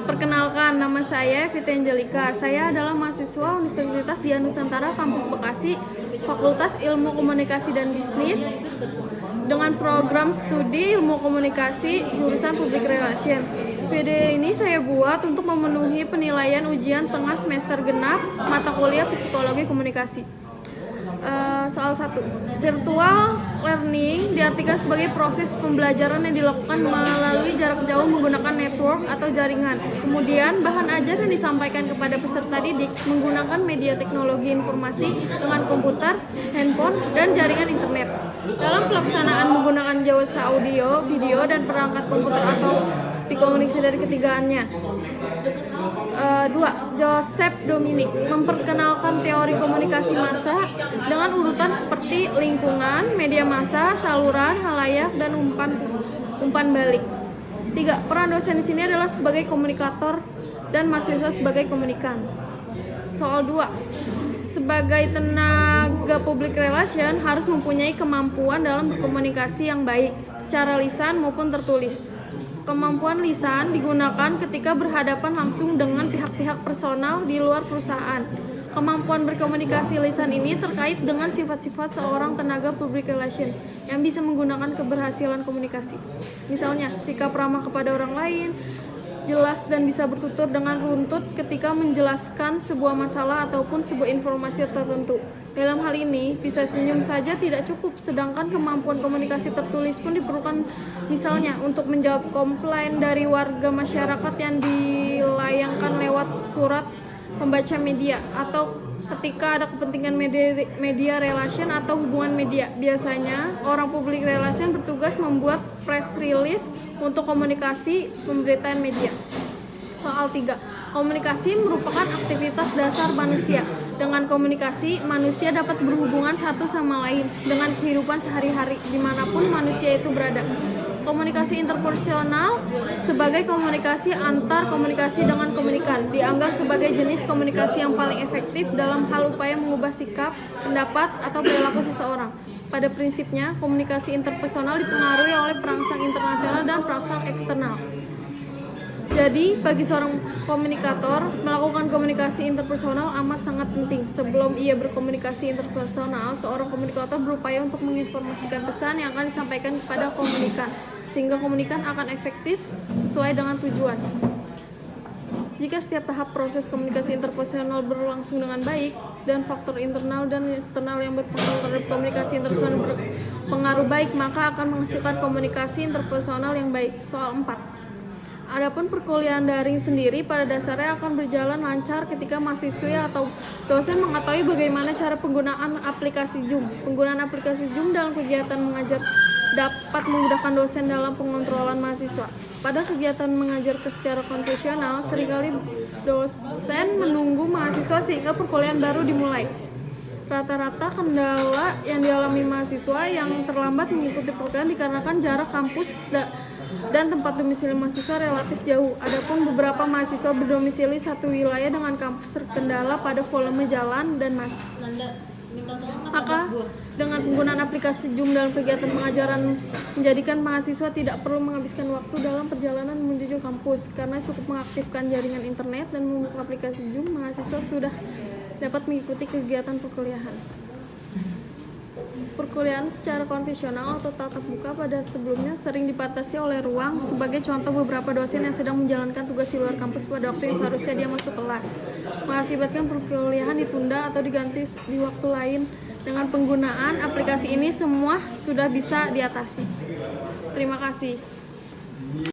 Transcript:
Perkenalkan, nama saya Vita Angelika. Saya adalah mahasiswa Universitas Dian Nusantara Kampus Bekasi, Fakultas Ilmu Komunikasi dan Bisnis, dengan program studi Ilmu Komunikasi jurusan Public Relation. Video ini saya buat untuk memenuhi penilaian ujian tengah semester genap mata kuliah Psikologi Komunikasi. Soal 1. Virtual learning diartikan sebagai proses pembelajaran yang dilakukan melalui jarak jauh menggunakan network atau jaringan. Kemudian, bahan ajar yang disampaikan kepada peserta didik menggunakan media teknologi informasi dengan komputer, handphone, dan jaringan internet. Dalam pelaksanaan menggunakan jasa audio, video, dan perangkat komputer atau dikomunikasi dari ketigaannya. 2. Joseph Dominic memperkenalkan teori komunikasi massa dengan urutan seperti lingkungan, media massa, saluran, halayak, dan umpan balik. 3. Peran dosen di sini adalah sebagai komunikator dan mahasiswa sebagai komunikan. Soal 2. Sebagai tenaga public relation harus mempunyai kemampuan dalam berkomunikasi yang baik secara lisan maupun tertulis. Kemampuan lisan digunakan ketika berhadapan langsung dengan pihak-pihak personal di luar perusahaan. Kemampuan berkomunikasi lisan ini terkait dengan sifat-sifat seorang tenaga public relation yang bisa menggunakan keberhasilan komunikasi. Misalnya, sikap ramah kepada orang lain, jelas dan bisa bertutur dengan runtut ketika menjelaskan sebuah masalah ataupun sebuah informasi tertentu. Dalam hal ini, bisa senyum saja tidak cukup, sedangkan kemampuan komunikasi tertulis pun diperlukan, misalnya untuk menjawab komplain dari warga masyarakat yang dilayangkan lewat surat pembaca media, atau ketika ada kepentingan media relation atau hubungan media. Biasanya, orang public relation bertugas membuat press release untuk komunikasi pemberitaan media. Soal 3. Komunikasi merupakan aktivitas dasar manusia. Dengan komunikasi, manusia dapat berhubungan satu sama lain dengan kehidupan sehari-hari dimanapun manusia itu berada. Komunikasi interpersonal sebagai komunikasi antar komunikasi dengan komunikan dianggap sebagai jenis komunikasi yang paling efektif dalam hal upaya mengubah sikap, pendapat, atau perilaku seseorang. Pada prinsipnya, komunikasi interpersonal dipengaruhi oleh perangsang internasional dan perangsang eksternal. Jadi, bagi seorang komunikator, melakukan komunikasi interpersonal amat sangat penting. Sebelum ia berkomunikasi interpersonal, seorang komunikator berupaya untuk menginformasikan pesan yang akan disampaikan kepada komunikan, sehingga komunikan akan efektif sesuai dengan tujuan. Jika setiap tahap proses komunikasi interpersonal berlangsung dengan baik, dan faktor internal dan eksternal yang berpengaruh terhadap komunikasi interpersonal berpengaruh baik, maka akan menghasilkan komunikasi interpersonal yang baik. Soal 4. Adapun perkuliahan daring sendiri pada dasarnya akan berjalan lancar ketika mahasiswa atau dosen mengetahui bagaimana cara penggunaan aplikasi Zoom. Penggunaan aplikasi Zoom dalam kegiatan mengajar dapat memudahkan dosen dalam pengontrolan mahasiswa. Pada kegiatan mengajar secara konvensional, seringkali dosen menunggu mahasiswa sehingga perkuliahan baru dimulai. Rata-rata kendala yang dialami mahasiswa yang terlambat mengikuti perkuliahan dikarenakan jarak kampus dan tempat domisili mahasiswa relatif jauh. Adapun beberapa mahasiswa berdomisili satu wilayah dengan kampus terkendala pada volume jalan dan macet. Maka dengan penggunaan aplikasi Zoom dalam kegiatan pengajaran menjadikan mahasiswa tidak perlu menghabiskan waktu dalam perjalanan menuju kampus, karena cukup mengaktifkan jaringan internet dan membuka aplikasi Zoom, mahasiswa sudah dapat mengikuti kegiatan perkuliahan. Perkuliahan secara konvensional atau tatap muka pada sebelumnya sering dibatasi oleh ruang. Sebagai contoh, beberapa dosen yang sedang menjalankan tugas di luar kampus pada waktu yang seharusnya dia masuk kelas, mengakibatkan perkuliahan ditunda atau diganti di waktu lain. Dengan penggunaan aplikasi ini semua sudah bisa diatasi. Terima kasih.